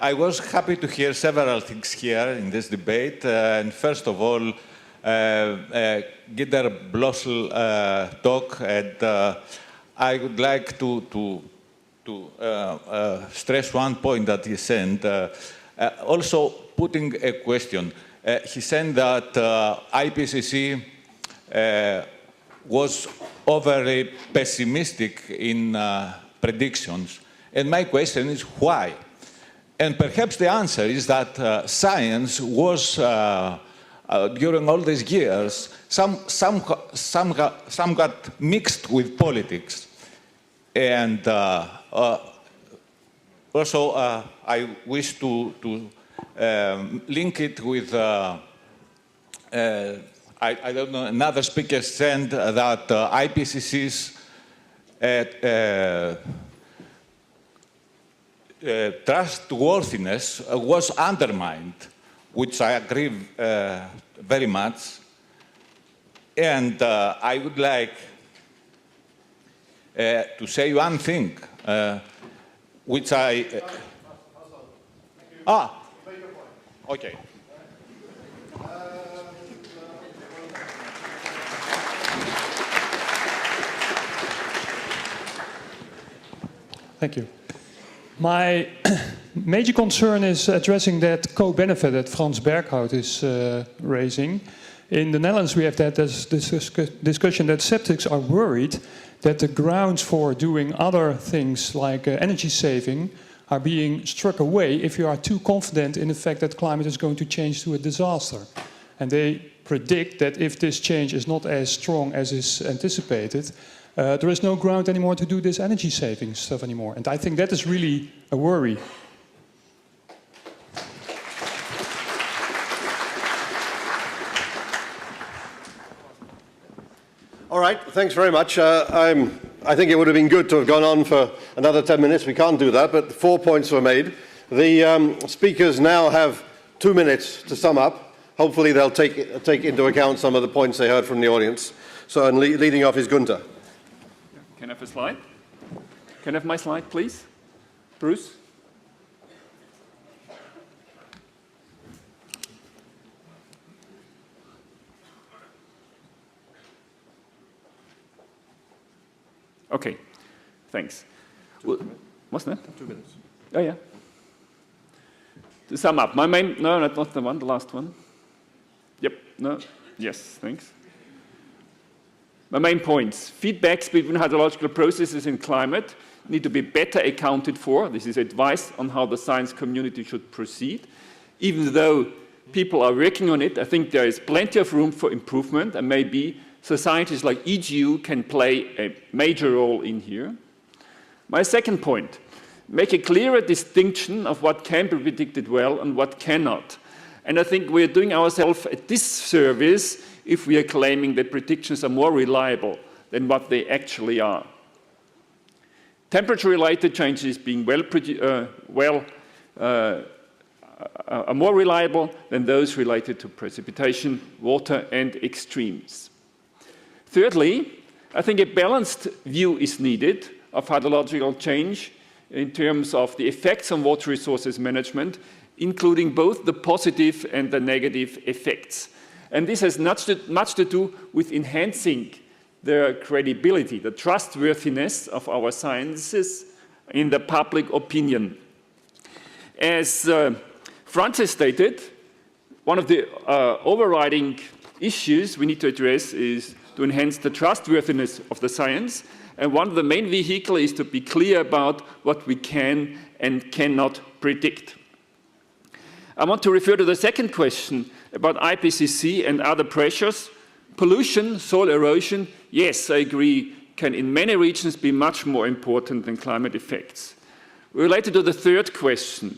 I was happy to hear several things here in this debate. And first of all, Gitter Blossel talk, and I would like to stress one point that he said, also putting a question. He said that IPCC was overly pessimistic in predictions. And my question is why? And perhaps the answer is that science was, during all these years, somewhat mixed with politics. And also, I wish to link it with, I don't know, another speaker said that IPCC's trustworthiness was undermined, which I agree very much. And I would like to say one thing, which I... okay. Thank you. My major concern is addressing that co-benefit that Frans Berghout is raising. In the Netherlands, we have that this discussion that skeptics are worried that the grounds for doing other things like energy saving are being struck away if you are too confident in the fact that climate is going to change to a disaster. And they predict that if this change is not as strong as is anticipated, there is no ground anymore to do this energy saving stuff anymore. And I think that is really a worry. All right, thanks very much. I think it would have been good to have gone on for another 10 minutes. We can't do that, but 4 points were made. The speakers now have 2 minutes to sum up. Hopefully they'll take into account some of the points they heard from the audience. So, and leading off is Gunther. Can I have a slide? Can I have my slide, please? Bruce? Okay, thanks. What's that? 2 minutes. Oh, yeah. To sum up, my main... No, not the one, the last one. Yep, no, yes, thanks. My main points. Feedbacks between hydrological processes and climate need to be better accounted for. This is advice on how the science community should proceed. Even though people are working on it, I think there is plenty of room for improvement, and maybe societies like EGU can play a major role in here. My second point, make a clearer distinction of what can be predicted well and what cannot. And I think we're doing ourselves a disservice if we are claiming that predictions are more reliable than what they actually are. Temperature-related changes being are more reliable than those related to precipitation, water, and extremes. Thirdly, I think a balanced view is needed of hydrological change in terms of the effects on water resources management, including both the positive and the negative effects. And this has much to do with enhancing the credibility, the trustworthiness of our sciences in the public opinion. As Francis stated, one of the overriding issues we need to address is to enhance the trustworthiness of the science. And one of the main vehicles is to be clear about what we can and cannot predict. I want to refer to the second question about IPCC and other pressures. Pollution, soil erosion, yes, I agree, can in many regions be much more important than climate effects. Related to the third question,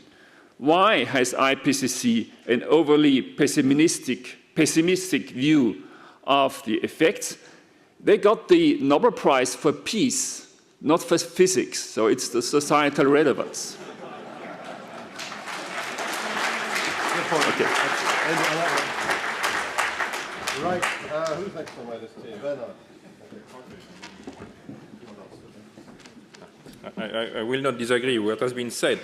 why has IPCC an overly pessimistic view of the effects? They got the Nobel Prize for Peace not for physics, so it's the societal relevance. Okay. Right, who's next on my list here? Bernard. I will not disagree with what has been said.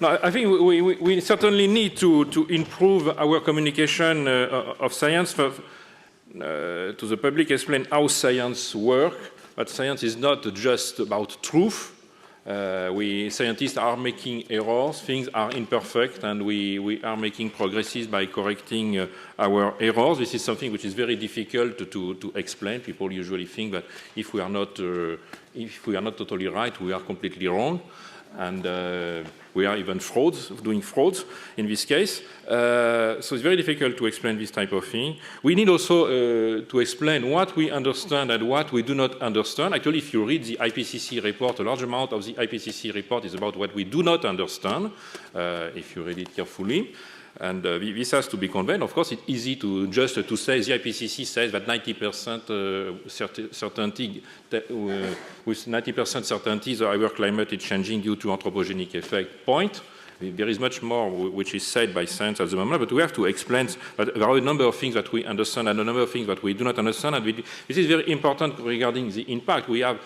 No, I think we certainly need to improve our communication of science to the public, explain how science works, but science is not just about truth. We scientists are making errors, things are imperfect, and we are making progresses by correcting our errors. This is something which is very difficult to explain. People usually think that if we are not totally right, we are completely wrong, and we are even doing frauds in this case. So it's very difficult to explain this type of thing. We need also to explain what we understand and what we do not understand. Actually, if you read the IPCC report, a large amount of the IPCC report is about what we do not understand, if you read it carefully. And this has to be conveyed. Of course, it's easy to just to say the IPCC says that 90% certainty, with 90% certainty, our climate is changing due to anthropogenic effect. Point. There is much more which is said by science at the moment, but we have to explain that there are a number of things that we understand and a number of things that we do not understand. And this is very important regarding the impact. We have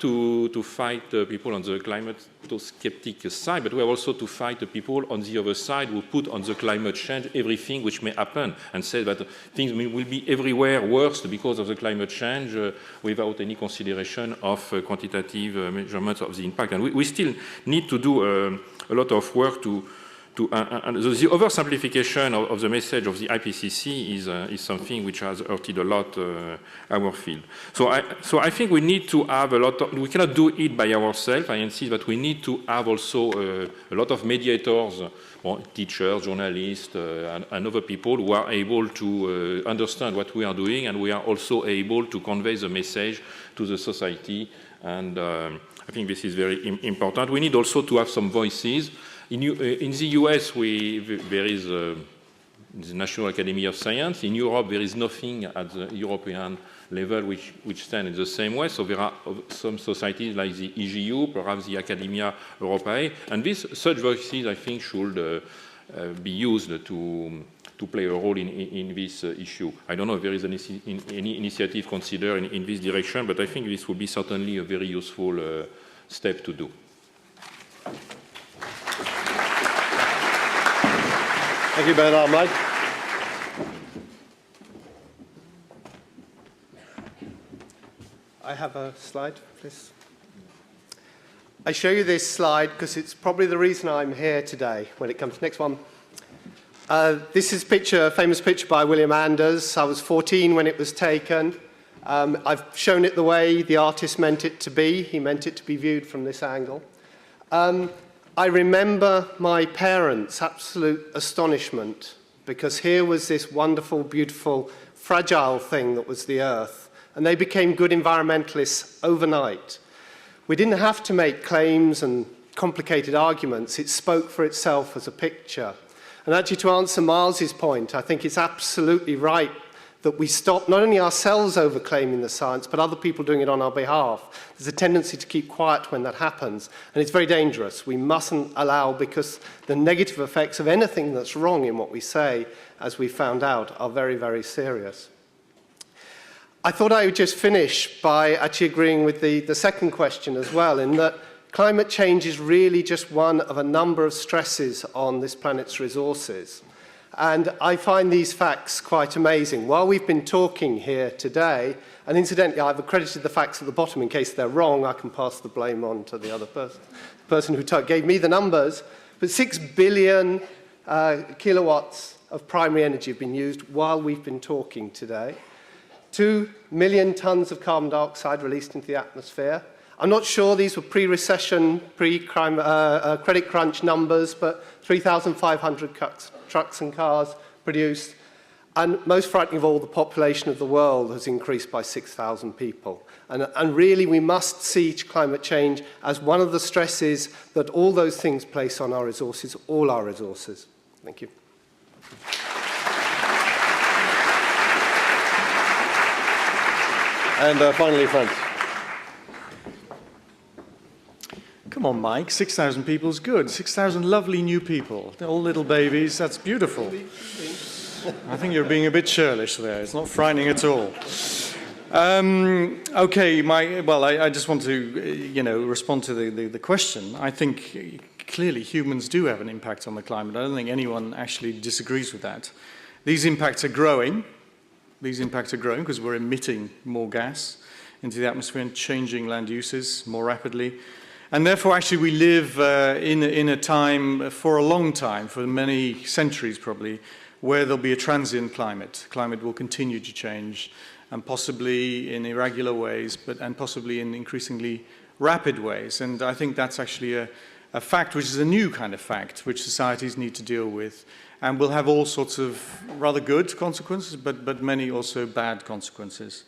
to fight people on the climate skeptic side, but we have also to fight the people on the other side who put on the climate change everything which may happen and say that things will be everywhere worse because of the climate change without any consideration of quantitative measurements of the impact. And we still need to do a lot of work and the oversimplification of the message of the IPCC is something which has hurted a lot our field. So I think we need to have we cannot do it by ourselves. I insist that we need to have also a lot of mediators, teachers, journalists, and other people who are able to understand what we are doing, and we are also able to convey the message to the society. And I think this is very important. We need also to have some voices. In the US, there is the National Academy of Science. In Europe, there is nothing at the European level which stands in the same way. So there are some societies like the EGU, perhaps the Academia Europaea, and such voices, I think, should be used to play a role in this issue. I don't know if there is any initiative considered in this direction, but I think this would be certainly a very useful step to do. Thank you, Bernard. Mike? I have a slide, please. I show you this slide because it's probably the reason I'm here today when it comes to next one. This is a famous picture by William Anders. I was 14 when it was taken. I've shown it the way the artist meant it to be. He meant it to be viewed from this angle. I remember my parents' absolute astonishment because here was this wonderful, beautiful, fragile thing that was the Earth, and they became good environmentalists overnight. We didn't have to make claims and complicated arguments. It spoke for itself as a picture. And actually, to answer Miles's point, I think it's absolutely right that we stop not only ourselves overclaiming the science, but other people doing it on our behalf. There's a tendency to keep quiet when that happens, and it's very dangerous. We mustn't allow, because the negative effects of anything that's wrong in what we say, as we found out, are very, very serious. I thought I would just finish by actually agreeing with the second question as well, in that climate change is really just one of a number of stresses on this planet's resources. And I find these facts quite amazing. While we've been talking here today, and incidentally, I've accredited the facts at the bottom in case they're wrong, I can pass the blame on to the other person, the person who gave me the numbers. But 6 billion kilowatts of primary energy have been used while we've been talking today. 2 million tons of carbon dioxide released into the atmosphere. I'm not sure these were pre-recession, pre-credit crunch numbers, but 3,500 trucks and cars produced. And most frightening of all, the population of the world has increased by 6,000 people. And really, we must see climate change as one of the stresses that all those things place on our resources, all our resources. Thank you. And finally, Franz. Come on, Mike, 6,000 people is good. 6,000 lovely new people. They're all little babies. That's beautiful. I think you're being a bit churlish there. It's not frightening at all. Okay, I just want to, respond to the question. I think clearly humans do have an impact on the climate. I don't think anyone actually disagrees with that. These impacts are growing. These impacts are growing because we're emitting more gas into the atmosphere and changing land uses more rapidly. And therefore, actually, we live in a time, for a long time, for many centuries probably, where there'll be a transient climate. Climate will continue to change, and possibly in irregular ways, and possibly in increasingly rapid ways. And I think that's actually a fact, which is a new kind of fact, which societies need to deal with, and will have all sorts of rather good consequences, but many also bad consequences.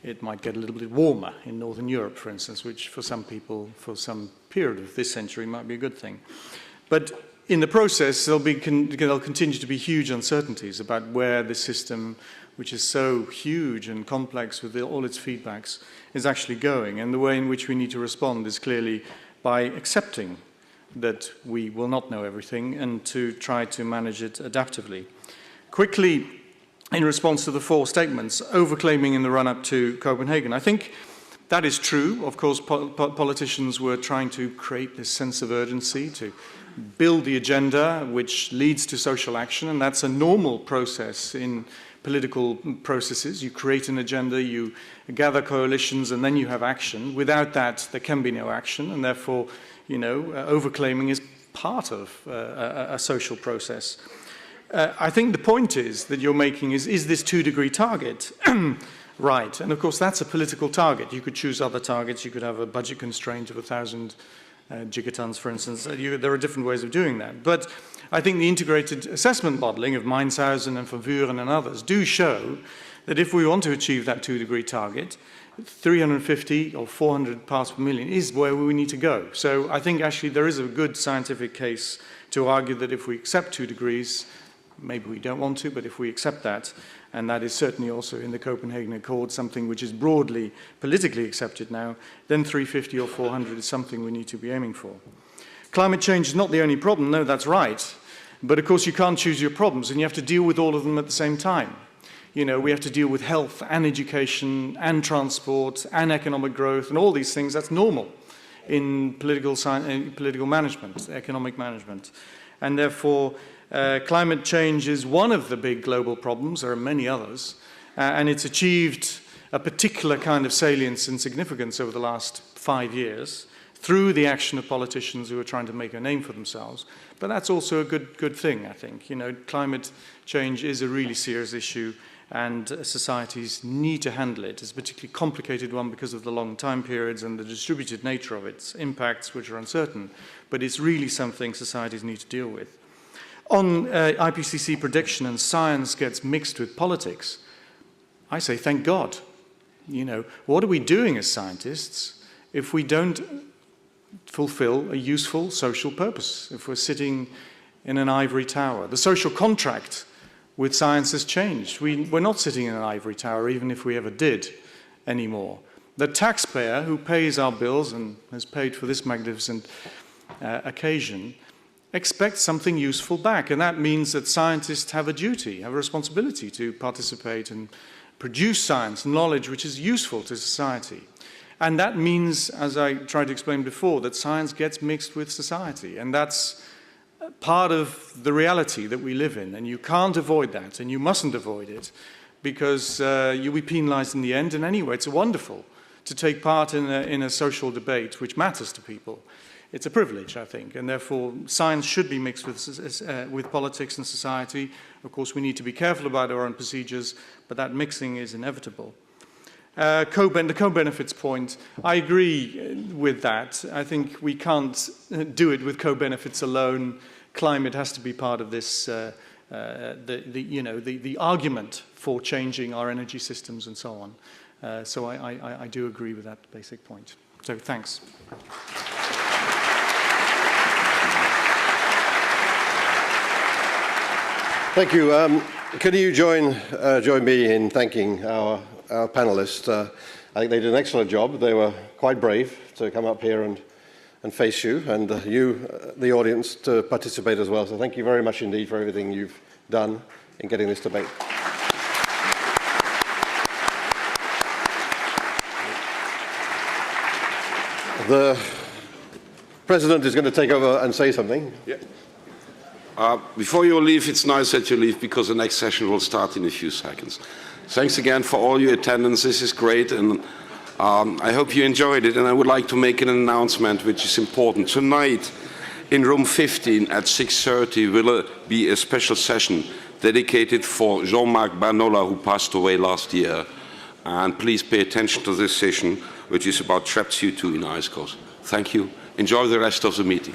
It might get a little bit warmer in Northern Europe, for instance, which for some people, for some period of this century, might be a good thing. But in the process, there'll continue to be huge uncertainties about where the system, which is so huge and complex with all its feedbacks, is actually going. And the way in which we need to respond is clearly by accepting that we will not know everything and to try to manage it adaptively. Quickly, in response to the four statements, overclaiming in the run-up to Copenhagen. I think that is true. Of course, politicians were trying to create this sense of urgency, to build the agenda, which leads to social action, and that's a normal process in political processes. You create an agenda, you gather coalitions, and then you have action. Without that, there can be no action, and therefore, overclaiming is part of a social process. I think the point is that you're making is this 2-degree target right? And of course, that's a political target. You could choose other targets. You could have a budget constraint of 1,000 gigatons, for instance. There are different ways of doing that. But I think the integrated assessment modeling of Mainshausen and Van Vuren and others do show that if we want to achieve that 2-degree target, 350 or 400 parts per million is where we need to go. So I think actually there is a good scientific case to argue that if we accept 2 degrees, maybe we don't want to, but if we accept that, and that is certainly also in the Copenhagen Accord, something which is broadly politically accepted now, then 350 or 400 is something we need to be aiming for. Climate change is not the only problem, no, that's right. But of course you can't choose your problems, and you have to deal with all of them at the same time. We have to deal with health and education and transport and economic growth and all these things. That's normal in political management, economic management. And therefore, climate change is one of the big global problems. There are many others. And it's achieved a particular kind of salience and significance over the last 5 years through the action of politicians who are trying to make a name for themselves. But that's also a good thing, I think. Climate change is a really serious issue, and societies need to handle it. It's a particularly complicated one because of the long time periods and the distributed nature of its impacts, which are uncertain. But it's really something societies need to deal with. On IPCC prediction and science gets mixed with politics, I say thank God. What are we doing as scientists if we don't fulfill a useful social purpose, if we're sitting in an ivory tower? The social contract with science has changed. We're not sitting in an ivory tower, even if we ever did, anymore. The taxpayer who pays our bills and has paid for this magnificent occasion expects something useful back, and that means that scientists have a duty, have a responsibility to participate and produce science, knowledge which is useful to society. And that means, as I tried to explain before, that science gets mixed with society, and that's part of the reality that we live in, and you can't avoid that, and you mustn't avoid it, because you'll be penalized in the end. And anyway, it's wonderful to take part in a social debate which matters to people. It's a privilege, I think, and therefore science should be mixed with politics and society. Of course, we need to be careful about our own procedures, but that mixing is inevitable. The co-benefits point, I agree with that. I think we can't do it with co-benefits alone. Climate has to be part of this, the argument for changing our energy systems and so on. So I do agree with that basic point. So thanks. Thank you. Can you join me in thanking our panelists? I think they did an excellent job. They were quite brave to come up here and face you, and you, the audience, to participate as well. So thank you very much indeed for everything you've done in getting this debate. The President is going to take over and say something. Yeah. Before you leave, it's nice that you leave because the next session will start in a few seconds. Thanks again for all your attendance. This is great, and I hope you enjoyed it. And I would like to make an announcement which is important. Tonight, in room 15 at 6:30 will be a special session dedicated for Jean-Marc Banola, who passed away last year. And please pay attention to this session, which is about trapped CO2 in ice cores. Thank you. Enjoy the rest of the meeting.